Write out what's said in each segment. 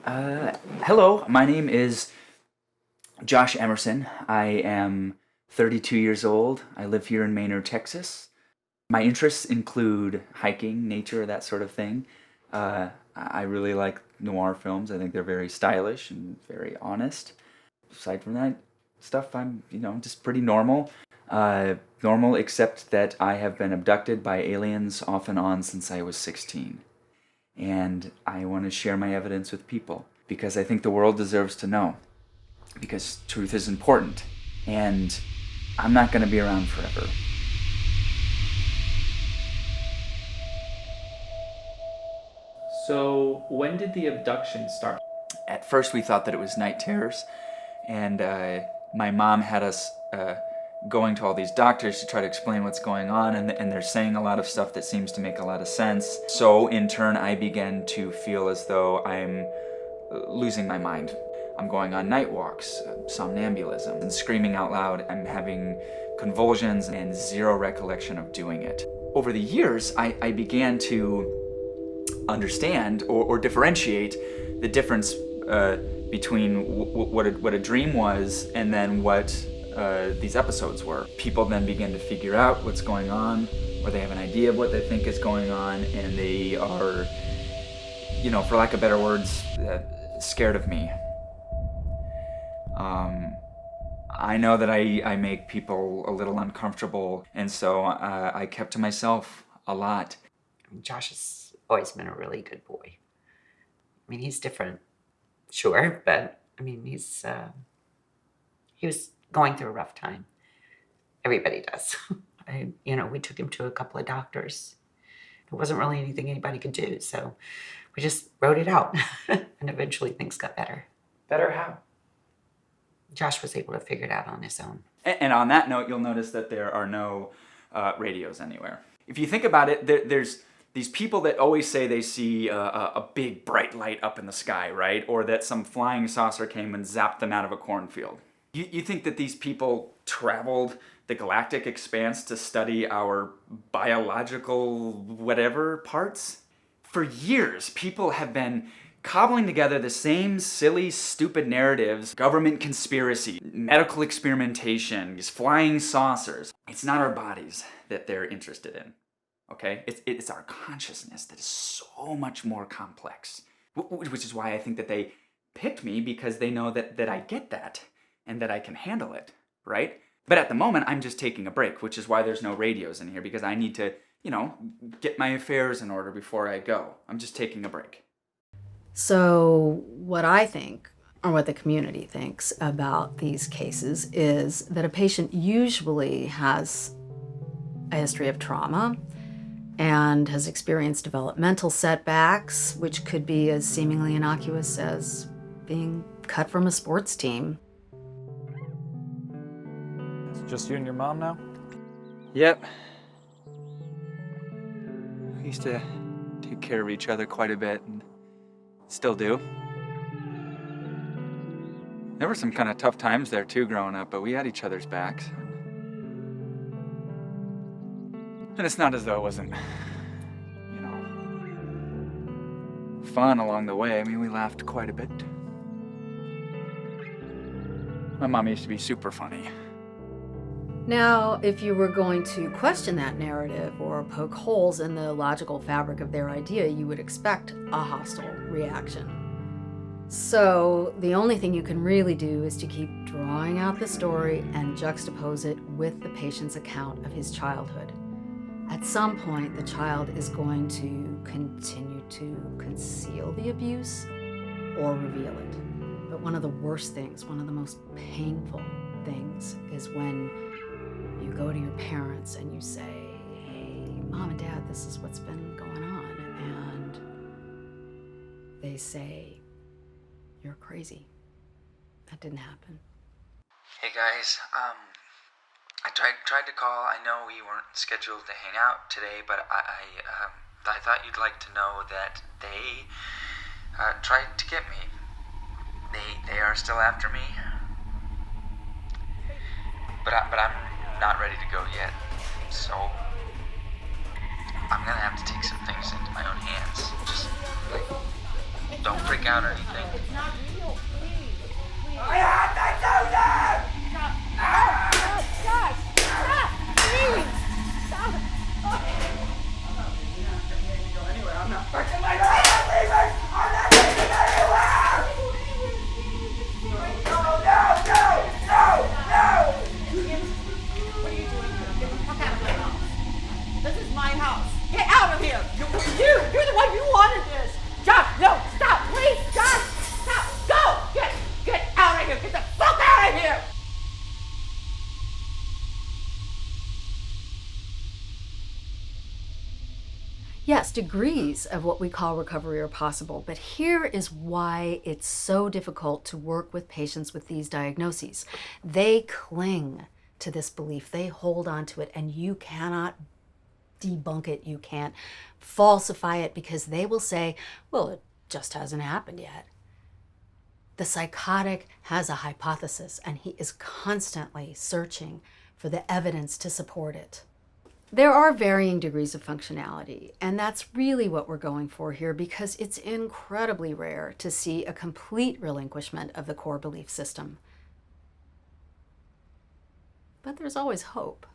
Hello, my name is Josh Emerson. I am 32 years old. I live here in Maynard, Texas. My interests include hiking, nature, that sort of thing. I really like noir films. I think they're very stylish and very honest. Aside from that stuff, I'm, just pretty normal. Normal except that I have been abducted by aliens off and on since I was 16. And I want to share my evidence with people because I think the world deserves to know. Because truth is important, and I'm not going to be around forever. So, when did the abduction start? At first we thought that it was night terrors, and my mom had us going to all these doctors to try to explain what's going on, and they're saying a lot of stuff that seems to make a lot of sense. So in turn I began to feel as though I'm losing my mind. I'm going on night walks, somnambulism, and screaming out loud. I'm having convulsions and zero recollection of doing it. Over the years, I began to understand or differentiate the difference between what a dream was and then what these episodes were. People then begin to figure out what's going on, or they have an idea of what they think is going on, and they are, for lack of better words, scared of me. I know that I make people a little uncomfortable, and so I kept to myself a lot. Josh has always been a really good boy. I mean, he's different, sure, but I mean, he was going through a rough time. Everybody does. We took him to a couple of doctors. There wasn't really anything anybody could do, so we just wrote it out, and eventually things got better. Better how? Josh was able to figure it out on his own. And on that note, you'll notice that there are no radios anywhere. If you think about it, there's these people that always say they see a big bright light up in the sky, right? Or that some flying saucer came and zapped them out of a cornfield. You think that these people traveled the galactic expanse to study our biological whatever parts? For years, people have been cobbling together the same silly, stupid narratives: government conspiracy, medical experimentation, these flying saucers. It's not our bodies that they're interested in, okay? It's our consciousness that is so much more complex, which is why I think that they picked me, because they know that I get that and that I can handle it, right? But at the moment, I'm just taking a break, which is why there's no radios in here, because I need to, get my affairs in order before I go. I'm just taking a break. So what I think, or what the community thinks about these cases, is that a patient usually has a history of trauma and has experienced developmental setbacks, which could be as seemingly innocuous as being cut from a sports team. It's just you and your mom now? Yep. We used to take care of each other quite a bit, and still do. There were some kind of tough times there too growing up, but we had each other's backs. And it's not as though it wasn't, fun along the way. I mean, we laughed quite a bit. My mom used to be super funny. Now, if you were going to question that narrative or poke holes in the logical fabric of their idea, you would expect a hostile reaction. So the only thing you can really do is to keep drawing out the story and juxtapose it with the patient's account of his childhood. At some point, the child is going to continue to conceal the abuse or reveal it. But one of the worst things, one of the most painful things, is when you go to your parents and you say, "Hey, Mom and Dad, this is what's been going on." And they say, "You're crazy. That didn't happen." Hey guys, I tried to call. I know we weren't scheduled to hang out today, but I thought you'd like to know that they tried to get me. They are still after me. But I'm not ready to go yet, so I'm gonna have to take some things into my own hands. Just, don't freak out or anything. It's not real, please. I have to do that! Stop! Stop! Please! Stop! I'm not fucking my life! I'm not leaving! I'm not leaving anywhere! No! What are you doing here? Get the fuck out of my house. This is my house. Get out of here! You're the one who wanted this! Josh, no! Stop! Please! Josh! Stop! Go! Get out of here! Get the fuck out of here! Yes, degrees of what we call recovery are possible, but here is why it's so difficult to work with patients with these diagnoses. They cling to this belief, they hold on to it, and you cannot debunk it, you can't falsify it, because they will say, well, it just hasn't happened yet. The psychotic has a hypothesis, and he is constantly searching for the evidence to support it. There are varying degrees of functionality, and that's really what we're going for here, because it's incredibly rare to see a complete relinquishment of the core belief system. But there's always hope.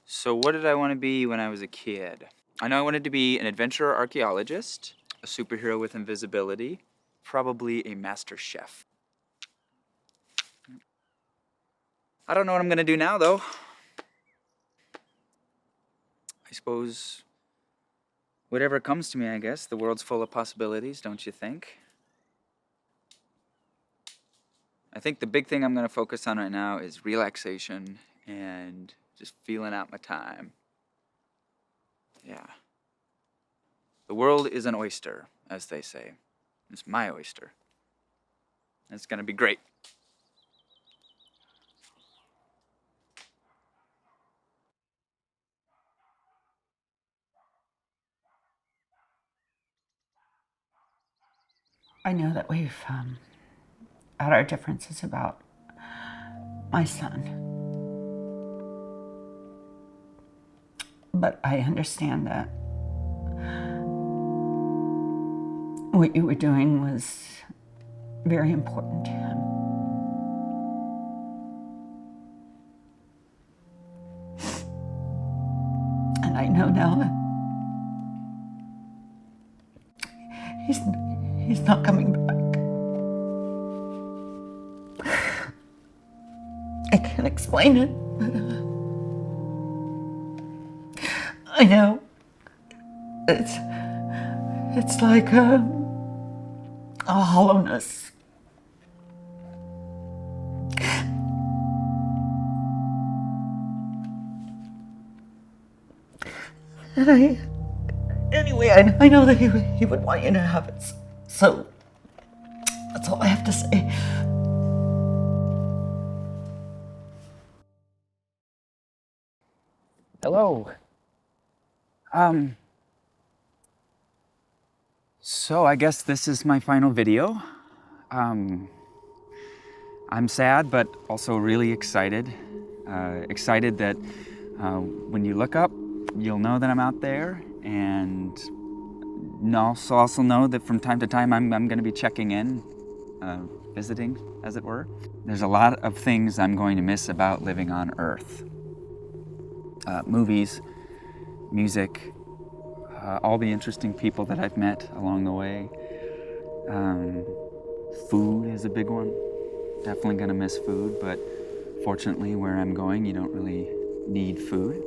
So what did I want to be when I was a kid? I know I wanted to be an adventurer archaeologist, a superhero with invisibility, probably a master chef. I don't know what I'm going to do now, though. I suppose whatever comes to me, I guess. The world's full of possibilities, don't you think? I think the big thing I'm going to focus on right now is relaxation and just feeling out my time. Yeah. The world is an oyster, as they say. It's my oyster. It's going to be great. I know that we've had our differences about my son. But I understand that what you were doing was very important to him. And I know now that he's not coming back. I can't explain it, but I know it's like a hollowness. And I know that he would want you to have it. So that's all I have to say. Hello. So I guess this is my final video. I'm sad, but also really excited. Excited that when you look up, you'll know that I'm out there, and also know that from time to time I'm going to be checking in, visiting, as it were. There's a lot of things I'm going to miss about living on Earth. Movies, music, all the interesting people that I've met along the way. Food is a big one. Definitely gonna miss food, but fortunately where I'm going, you don't really need food.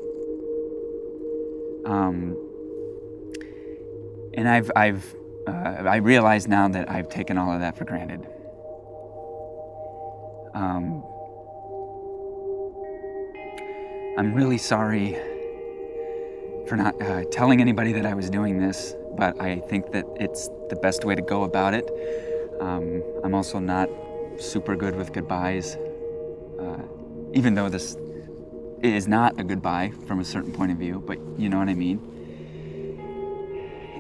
And I realize now that I've taken all of that for granted. I'm really sorry for not telling anybody that I was doing this, but I think that it's the best way to go about it. I'm also not super good with goodbyes, even though this is not a goodbye from a certain point of view, but you know what I mean.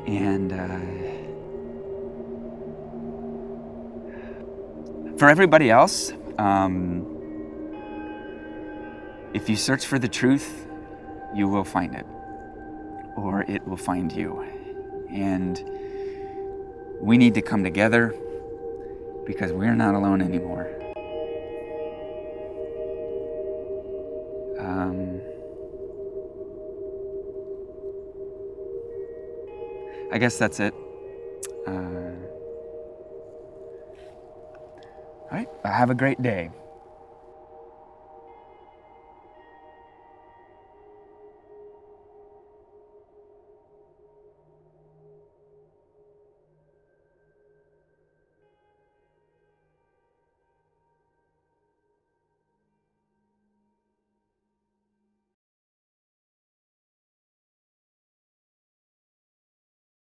And for everybody else, if you search for the truth, you will find it, or it will find you. And we need to come together because we're not alone anymore. I guess that's it. All right, have a great day.